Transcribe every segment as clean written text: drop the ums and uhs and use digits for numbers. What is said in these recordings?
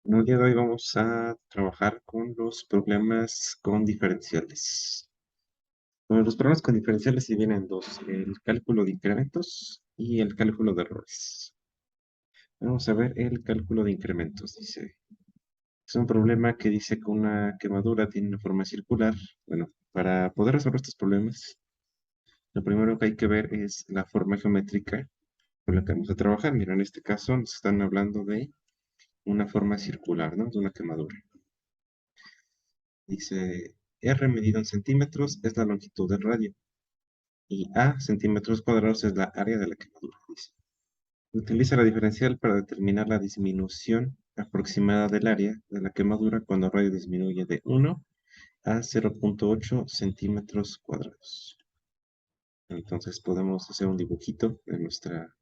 En el día de hoy vamos a trabajar con los problemas con diferenciales. Bueno, los problemas con diferenciales se dividen en dos, el cálculo de incrementos y el cálculo de errores. Vamos a ver el cálculo de incrementos. Dice, es un problema que dice que una quemadura tiene una forma circular. Bueno, para poder resolver estos problemas, lo primero que hay que ver es la forma geométrica con la que vamos a trabajar. Mira, en este caso nos están hablando de una forma circular, ¿no? De una quemadura. Dice, R medido en centímetros es la longitud del radio y A centímetros cuadrados es la área de la quemadura. Dice. Utiliza la diferencial para determinar la disminución aproximada del área de la quemadura cuando el radio disminuye de 1 a 0,8 centímetros cuadrados. Entonces podemos hacer un dibujito de nuestra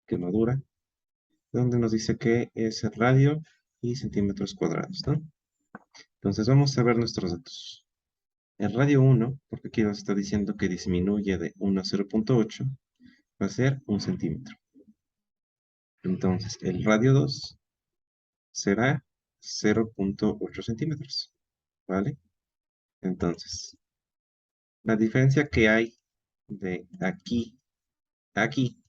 quemadura donde nos dice que es el radio y centímetros cuadrados, ¿no? Entonces vamos a ver nuestros datos. El radio 1, porque aquí nos está diciendo que disminuye de 1 a 0,8, va a ser 1 centímetro. Entonces, el radio 2 será 0,8 centímetros, ¿vale? Entonces, la diferencia que hay de aquí a aquí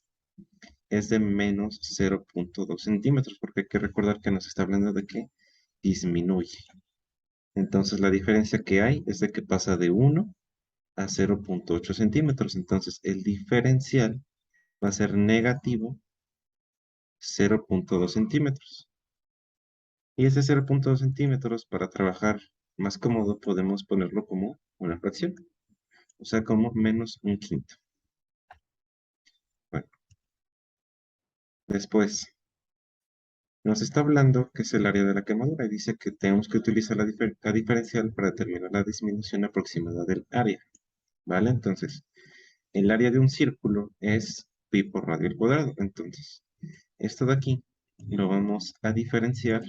es de menos 0,2 centímetros, porque hay que recordar que nos está hablando de que disminuye. Entonces, la diferencia que hay es de que pasa de 1 a 0,8 centímetros. Entonces, el diferencial va a ser negativo 0,2 centímetros. Y ese 0,2 centímetros, para trabajar más cómodo, podemos ponerlo como una fracción, o sea, como menos un quinto. Bueno, después nos está hablando que es el área de la quemadura y dice que tenemos que utilizar la diferencial para determinar la disminución aproximada del área, ¿vale? Entonces, el área de un círculo es pi por radio al cuadrado. Entonces, esto de aquí lo vamos a diferenciar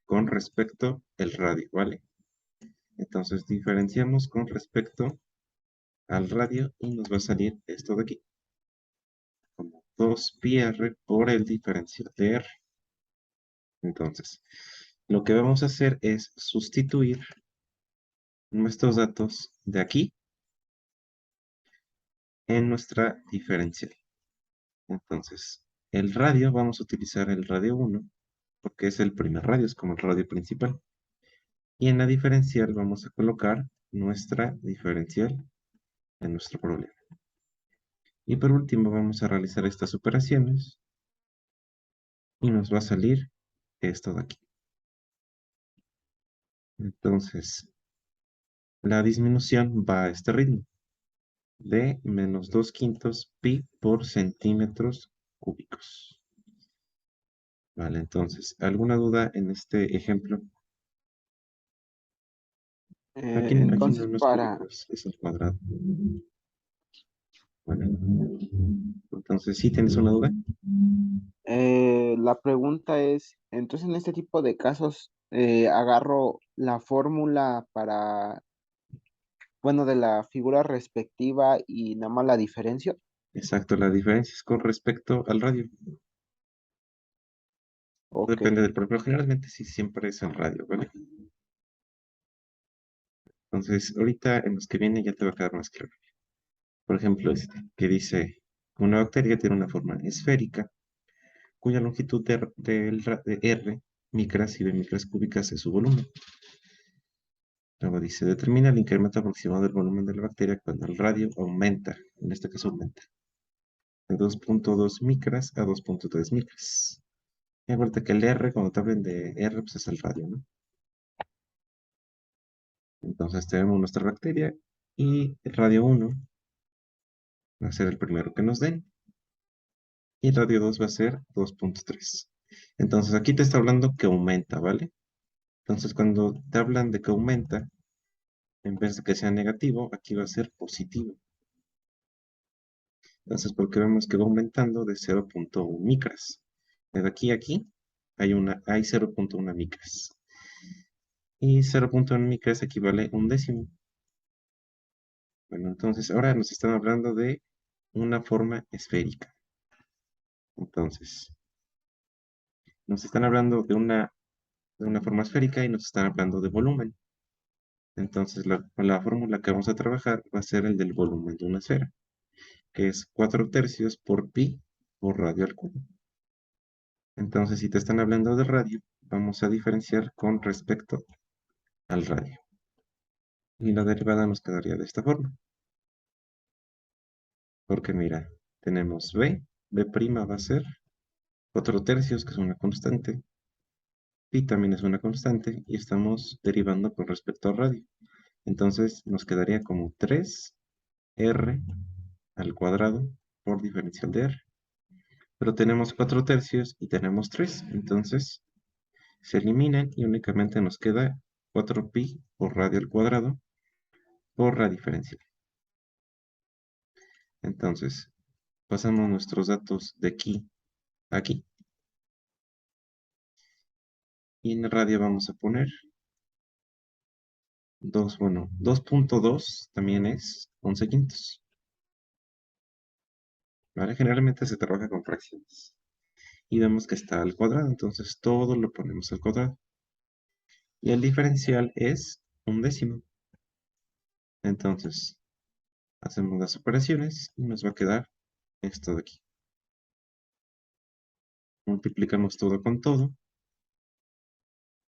con respecto al radio, ¿vale? Entonces diferenciamos con respecto al radio y nos va a salir esto de aquí, como 2πr por el diferencial de r. Entonces, lo que vamos a hacer es sustituir nuestros datos de aquí en nuestra diferencial. Entonces, el radio, vamos a utilizar el radio 1, porque es el primer radio, es como el radio principal. Y en la diferencial vamos a colocar nuestra diferencial en nuestro problema. Y por último vamos a realizar estas operaciones y nos va a salir esto de aquí. Entonces, la disminución va a este ritmo de menos 2 quintos pi por centímetros cúbicos. Vale, entonces, ¿alguna duda en este ejemplo? Aquí Entonces, no es para cúbicos, es al cuadrado. Bueno, entonces, ¿sí tienes una duda? la pregunta es, entonces en este tipo de casos, agarro la fórmula para, bueno, de la figura respectiva y nada más la diferencia. Exacto, la diferencia es con respecto al radio. Ok. Depende del problema, pero generalmente sí siempre es el radio, ¿vale? Entonces, ahorita en los que viene ya te va a quedar más claro. Por ejemplo, este, que dice, una bacteria tiene una forma esférica, cuya longitud de R micras y B micras cúbicas es su volumen. Luego dice, determina el incremento aproximado del volumen de la bacteria cuando el radio aumenta, en este caso aumenta, de 2,2 micras a 2,3 micras. Y acuérdate que el R, cuando te hablen de R, pues es el radio, ¿no? Entonces tenemos nuestra bacteria y el radio 1 va a ser el primero que nos den y el radio 2 va a ser 2,3. Entonces aquí te está hablando que aumenta, ¿vale? Entonces cuando te hablan de que aumenta, en vez de que sea negativo, aquí va a ser positivo. Entonces porque vemos que va aumentando de 0,1 micras. De aquí a aquí hay 0,1 micras. Y 0,1 micras equivale a un décimo. Bueno, entonces ahora nos están hablando de una forma esférica. Entonces, nos están hablando de una de una forma esférica y nos están hablando de volumen. Entonces la fórmula que vamos a trabajar va a ser el del volumen de una esfera, que es 4/3 por pi por radio al cubo. Entonces, si te están hablando de radio, vamos a diferenciar con respecto al radio. Y la derivada nos quedaría de esta forma. Porque mira, tenemos b' va a ser 4/3, que es una constante, pi también es una constante, y estamos derivando con respecto al radio. Entonces nos quedaría como 3r al cuadrado por diferencial de r. Pero tenemos 4/3 y tenemos 3, entonces se eliminan y únicamente nos queda 4pi por radio al cuadrado por la diferencial. Entonces, pasamos nuestros datos de aquí a aquí. Y en el radio vamos a poner 2.2 también es 11/5. ¿Vale? Generalmente se trabaja con fracciones. Y vemos que está al cuadrado, entonces todo lo ponemos al cuadrado. Y el diferencial es 1/10. Entonces, hacemos las operaciones y nos va a quedar esto de aquí. Multiplicamos todo con todo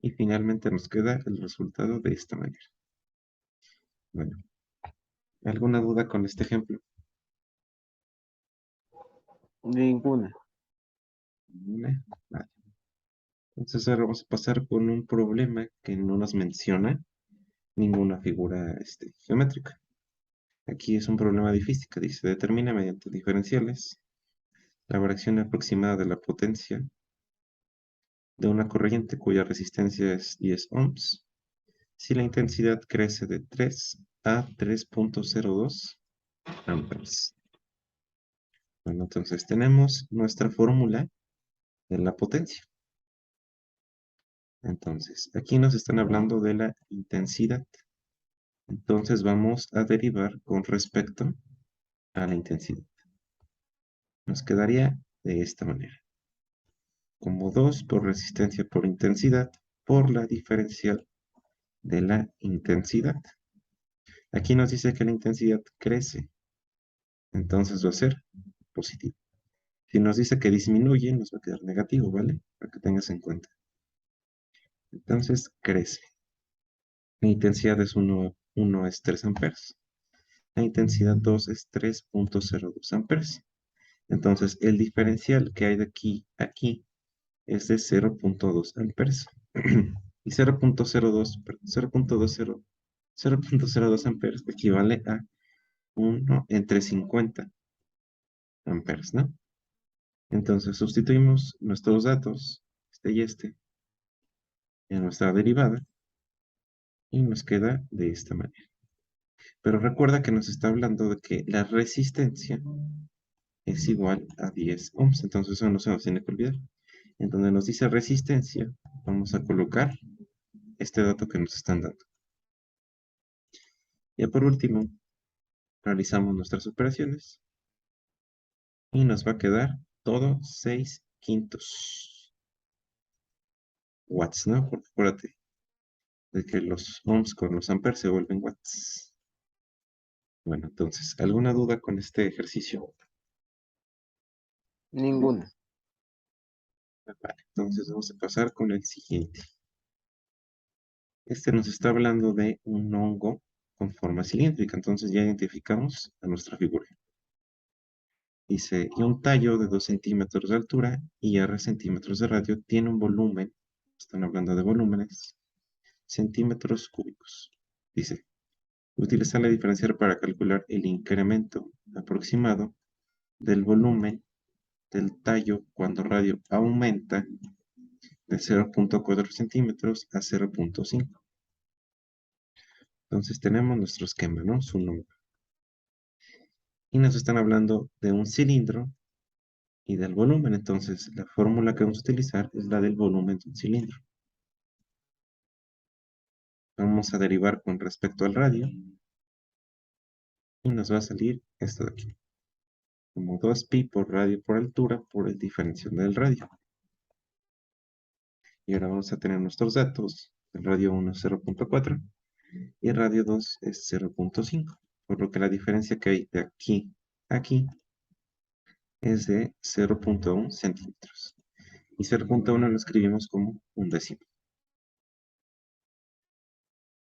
y finalmente nos queda el resultado de esta manera. Bueno, ¿alguna duda con este ejemplo? Ninguna. Vale. Entonces ahora vamos a pasar con un problema que no nos menciona ninguna figura geométrica. Aquí es un problema difícil que dice, determina mediante diferenciales la variación aproximada de la potencia de una corriente cuya resistencia es 10 ohms si la intensidad crece de 3 a 3.02 amperes. Bueno, entonces tenemos nuestra fórmula de la potencia. Entonces, aquí nos están hablando de la intensidad. Entonces vamos a derivar con respecto a la intensidad. Nos quedaría de esta manera. Como 2 por resistencia por intensidad por la diferencial de la intensidad. Aquí nos dice que la intensidad crece. Entonces va a ser positivo. Si nos dice que disminuye, nos va a quedar negativo, ¿vale? Para que tengas en cuenta. Entonces crece. La intensidad es 1 es 3 amperes. La intensidad 2 es 3.02 amperes. Entonces el diferencial que hay de aquí a aquí es de 0.2 amperes. Y 0.02 amperes equivale a 1 entre 50 amperes, ¿no? Entonces sustituimos nuestros datos, este y este, en nuestra derivada y nos queda de esta manera. Pero recuerda que nos está hablando de que la resistencia es igual a 10 ohms, entonces eso no se nos tiene que olvidar. En donde nos dice resistencia, vamos a colocar este dato que nos están dando. Ya por último, realizamos nuestras operaciones y nos va a quedar todo 6/5 watts, ¿no? Porque acuérdate de que los ohms con los amperes se vuelven watts. Bueno, entonces, ¿alguna duda con este ejercicio? Ninguna. Vale, entonces vamos a pasar con el siguiente. Este nos está hablando de un hongo con forma cilíndrica, entonces ya identificamos a nuestra figura. Dice, y un tallo de 2 centímetros de altura y R centímetros de radio tiene un volumen, están hablando de volúmenes, centímetros cúbicos. Dice, utiliza la diferencial para calcular el incremento aproximado del volumen del tallo cuando radio aumenta de 0.4 centímetros a 0.5. Entonces tenemos nuestro esquema, ¿no? Su nombre. Y nos están hablando de un cilindro y del volumen. Entonces la fórmula que vamos a utilizar es la del volumen de un cilindro. Vamos a derivar con respecto al radio y nos va a salir esto de aquí. Como 2pi por radio por altura por el diferencial del radio. Y ahora vamos a tener nuestros datos. El radio 1 es 0.4 y el radio 2 es 0.5. Por lo que la diferencia que hay de aquí a aquí es de 0.1 centímetros. Y 0.1 lo escribimos como un décimo.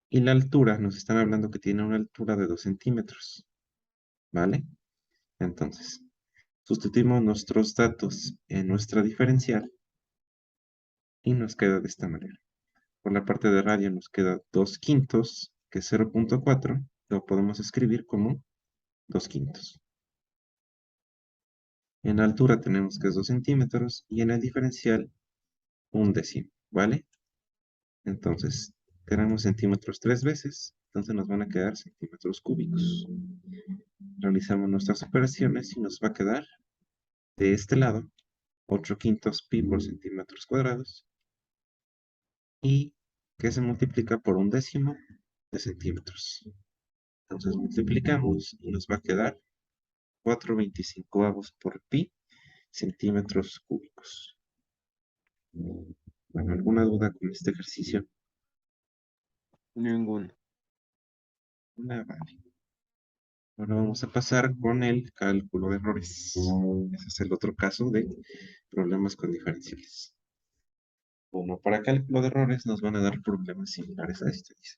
Y la altura, nos están hablando que tiene una altura de 2 centímetros. ¿Vale? Entonces, sustituimos nuestros datos en nuestra diferencial y nos queda de esta manera. Por la parte de radio nos queda 2 quintos, que es 0.4, lo podemos escribir como 2 quintos. En altura tenemos que es 2 centímetros y en el diferencial un décimo, ¿vale? Entonces, tenemos centímetros 3 veces, entonces nos van a quedar centímetros cúbicos. Realizamos nuestras operaciones y nos va a quedar de este lado 8 quintos pi por centímetros cuadrados y que se multiplica por un décimo de centímetros. Entonces multiplicamos y nos va a quedar 4/25 por pi centímetros cúbicos. Bueno, ¿alguna duda con este ejercicio? Ninguno. Vale. Ahora vamos a pasar con el cálculo de errores. Ese es el otro caso de problemas con diferenciales. Bueno, para cálculo de errores nos van a dar problemas similares a este. Dice,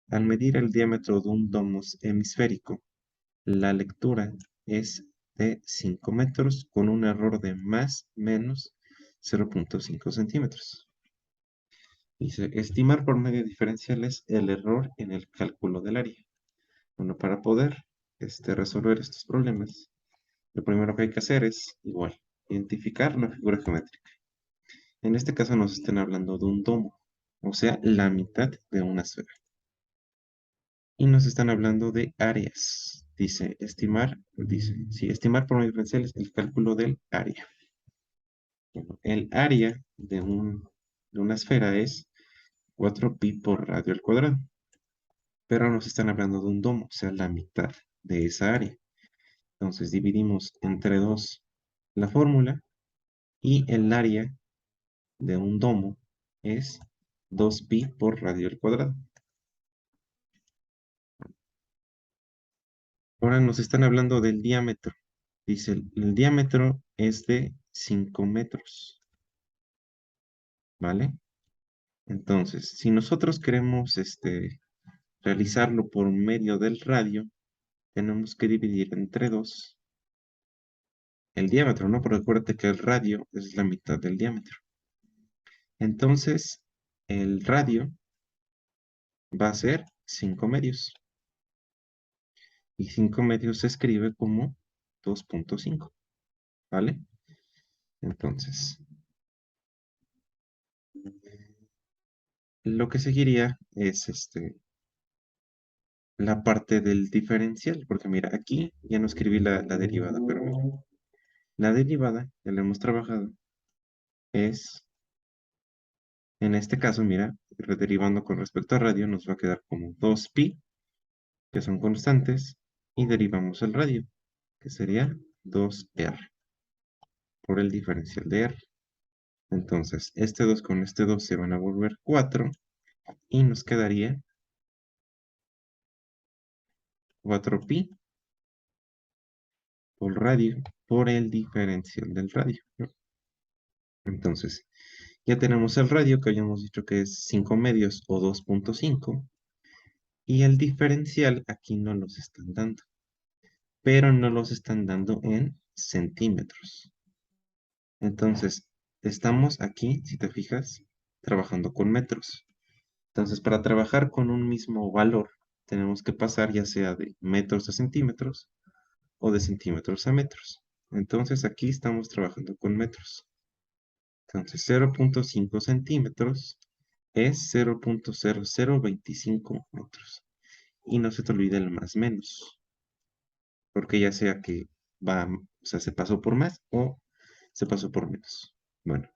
al medir el diámetro de un domo hemisférico, la lectura es de 5 metros con un error de más menos 0.5 centímetros. Dice, estimar por medio de diferenciales el error en el cálculo del área. Bueno, para poder resolver estos problemas, lo primero que hay que hacer es, igual, identificar la figura geométrica. En este caso nos están hablando de un domo, o sea, la mitad de una esfera. Y nos están hablando de áreas. Estimar por medio de diferenciales el cálculo del área. Bueno, el área de una esfera es 4 pi por radio al cuadrado. Pero nos están hablando de un domo, o sea, la mitad de esa área. Entonces dividimos entre 2 la fórmula y el área de un domo es 2 pi por radio al cuadrado. Ahora nos están hablando del diámetro. Dice, el diámetro es de 5 metros, ¿vale? Entonces, si nosotros queremos realizarlo por medio del radio, tenemos que dividir entre 2 el diámetro, ¿no? Porque acuérdate que el radio es la mitad del diámetro. Entonces, el radio va a ser 5 medios. Y 5 medios se escribe como 2.5, ¿vale? Entonces, lo que seguiría es la parte del diferencial, porque mira, aquí ya no escribí la derivada, pero mira, la derivada, ya la hemos trabajado, es, en este caso, mira, derivando con respecto a radio, nos va a quedar como 2pi, que son constantes, y derivamos el radio, que sería 2r, por el diferencial de r. Entonces, este 2 con este 2 se van a volver 4, y nos quedaría 4pi por radio por el diferencial del radio, ¿no? Entonces, ya tenemos el radio que habíamos dicho que es 5 medios o 2.5 y el diferencial aquí no los están dando, pero no los están dando en centímetros. Entonces, estamos aquí, si te fijas, trabajando con metros. Entonces, para trabajar con un mismo valor, tenemos que pasar ya sea de metros a centímetros o de centímetros a metros. Entonces, aquí estamos trabajando con metros. Entonces, 0.5 centímetros es 0.0025 metros. Y no se te olvide el más menos, porque ya sea que o sea, se pasó por más o se pasó por menos. Bueno,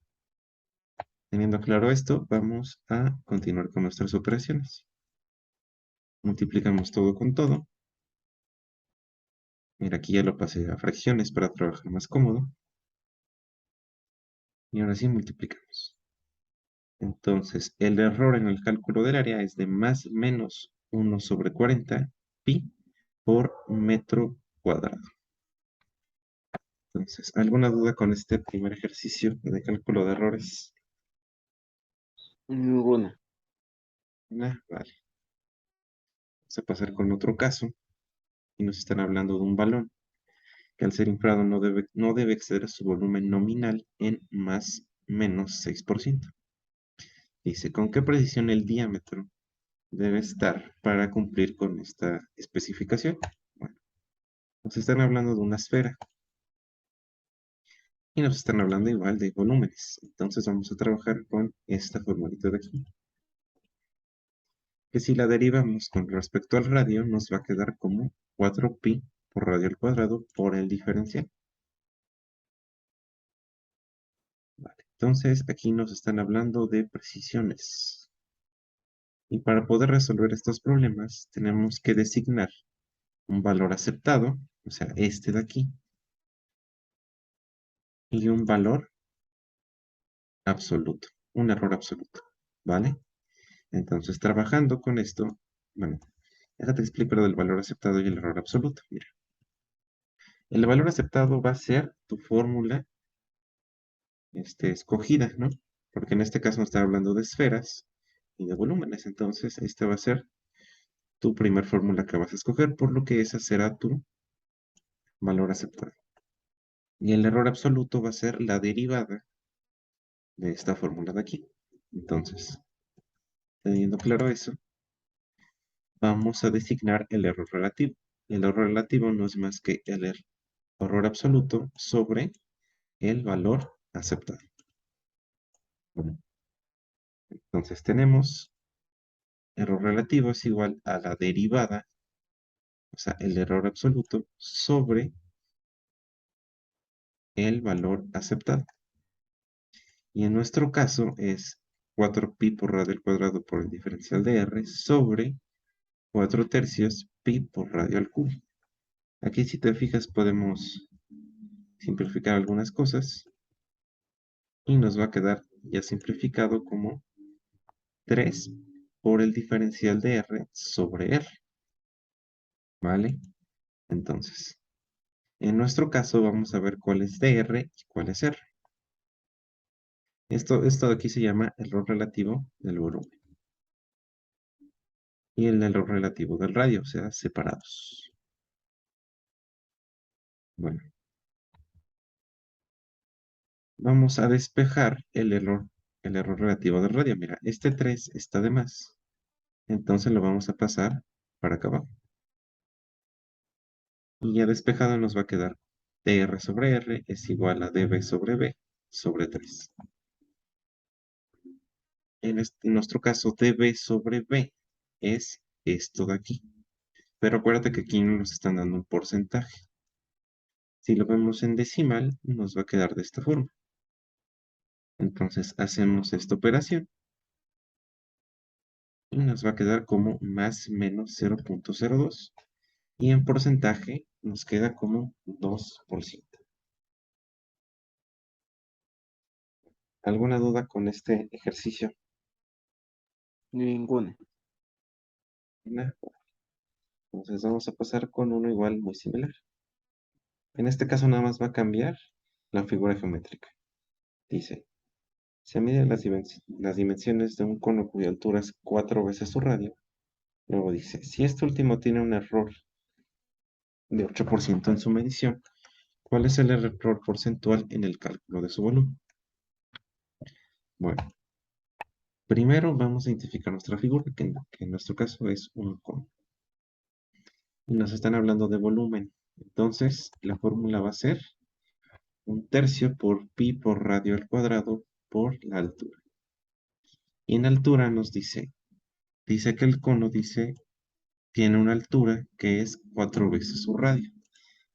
teniendo claro esto, vamos a continuar con nuestras operaciones. Multiplicamos todo con todo. Mira, aquí ya lo pasé a fracciones para trabajar más cómodo. Y ahora sí multiplicamos. Entonces, el error en el cálculo del área es de más menos 1/40 pi por metro cuadrado. Entonces, ¿alguna duda con este primer ejercicio de cálculo de errores? Ninguna. Vale. Vamos a pasar con otro caso y nos están hablando de un balón que al ser inflado no debe exceder su volumen nominal en más menos 6%. Dice, ¿con qué precisión el diámetro debe estar para cumplir con esta especificación? Bueno, nos están hablando de una esfera y nos están hablando igual de volúmenes. Entonces vamos a trabajar con esta formulita de aquí, que si la derivamos con respecto al radio, nos va a quedar como 4pi por radio al cuadrado por el diferencial. Vale, entonces aquí nos están hablando de precisiones. Y para poder resolver estos problemas, tenemos que designar un valor aceptado, o sea, este de aquí, y un valor absoluto, un error absoluto, ¿vale? Entonces, trabajando con esto, bueno, déjate explicar lo del valor aceptado y el error absoluto. Mira, el valor aceptado va a ser tu fórmula escogida, ¿no? Porque en este caso nos está hablando de esferas y de volúmenes, entonces esta va a ser tu primer fórmula que vas a escoger, por lo que esa será tu valor aceptado. Y el error absoluto va a ser la derivada de esta fórmula de aquí. Entonces, teniendo claro eso, vamos a designar el error relativo. El error relativo no es más que el error absoluto sobre el valor aceptado. Bueno, entonces tenemos error relativo es igual a la derivada, o sea, el error absoluto sobre el valor aceptado. Y en nuestro caso es 4pi por radio al cuadrado por el diferencial de r sobre 4/3 pi por radio al cubo. Aquí si te fijas podemos simplificar algunas cosas y nos va a quedar ya simplificado como 3 por el diferencial de r sobre r, ¿vale? Entonces, en nuestro caso vamos a ver cuál es dr y cuál es r. Esto de aquí se llama error relativo del volumen y el error relativo del radio, o sea, separados. Bueno, vamos a despejar el error relativo del radio. Mira, este 3 está de más, entonces lo vamos a pasar para acá abajo. Y ya despejado nos va a quedar dr sobre r es igual a db sobre b sobre 3. En nuestro caso, db sobre b es esto de aquí. Pero acuérdate que aquí no nos están dando un porcentaje. Si lo vemos en decimal, nos va a quedar de esta forma. Entonces hacemos esta operación y nos va a quedar como más menos 0,02. Y en porcentaje nos queda como 2%. ¿Alguna duda con este ejercicio? Ninguna. Nada. Entonces vamos a pasar con uno igual muy similar. En este caso nada más va a cambiar la figura geométrica. Dice, se miden las dimensiones de un cono cuya altura es 4 veces su radio. Luego dice, si este último tiene un error de 8% en su medición, ¿cuál es el error porcentual en el cálculo de su volumen? Bueno, primero vamos a identificar nuestra figura, que en nuestro caso es un cono. Y nos están hablando de volumen. Entonces, la fórmula va a ser 1/3 por pi por radio al cuadrado por la altura. Y en altura nos dice que el cono tiene una altura que es 4 veces su radio.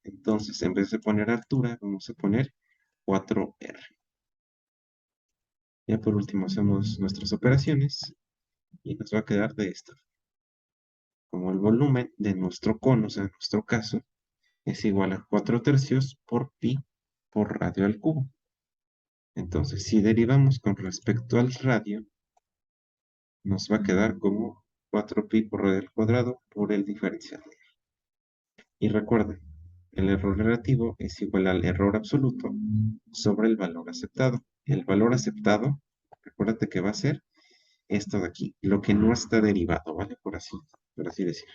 Entonces, en vez de poner altura, vamos a poner 4r. Ya por último hacemos nuestras operaciones y nos va a quedar de esta. Como el volumen de nuestro cono, o sea, en nuestro caso, es igual a 4/3 por pi por radio al cubo. Entonces, si derivamos con respecto al radio, nos va a quedar como 4pi por radio al cuadrado por el diferencial. Y recuerden, el error relativo es igual al error absoluto sobre el valor aceptado. El valor aceptado, recuérdate que va a ser esto de aquí, lo que no está derivado, ¿vale? Por así decir.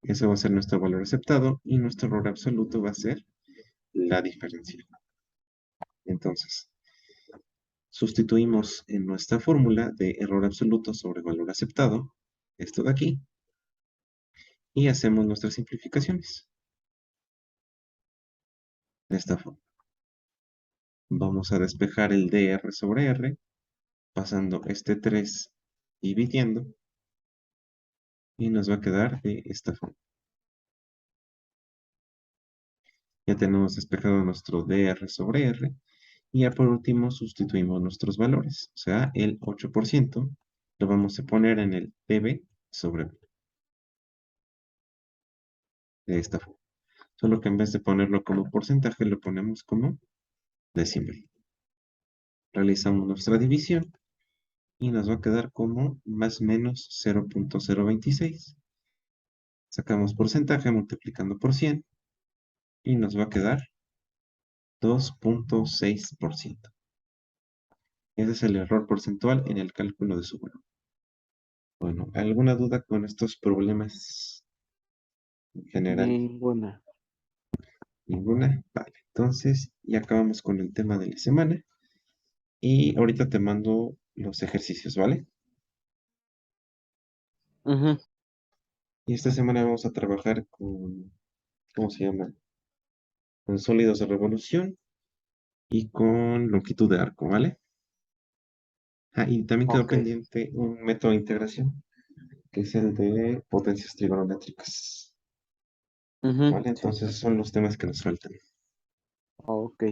Eso va a ser nuestro valor aceptado y nuestro error absoluto va a ser la diferencia. Entonces, sustituimos en nuestra fórmula de error absoluto sobre valor aceptado, esto de aquí, y hacemos nuestras simplificaciones de esta forma. Vamos a despejar el dr sobre r, pasando este 3 dividiendo, y nos va a quedar de esta forma. Ya tenemos despejado nuestro dr sobre r, y ya por último sustituimos nuestros valores, o sea, el 8% lo vamos a poner en el db sobre v, de esta forma. Solo que en vez de ponerlo como porcentaje, lo ponemos como decimal. Realizamos nuestra división y nos va a quedar como más o menos 0.026. Sacamos porcentaje multiplicando por 100 y nos va a quedar 2.6%. Ese es el error porcentual en el cálculo de su valor. Bueno, ¿alguna duda con estos problemas en general? Ninguna. ¿Ninguna? Vale, entonces ya acabamos con el tema de la semana y ahorita te mando los ejercicios, ¿vale? Ujú. Y esta semana vamos a trabajar con, ¿cómo se llama? Con sólidos de revolución y con longitud de arco, ¿vale? Ah, y también quedó Ok. pendiente un método de integración, que es el de potencias trigonométricas, Ujú, ¿vale? sí. Entonces son los temas que nos faltan. Ok.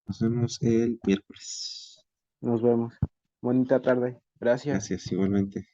Nos vemos el miércoles. Nos vemos. Bonita tarde. Gracias. Gracias, igualmente.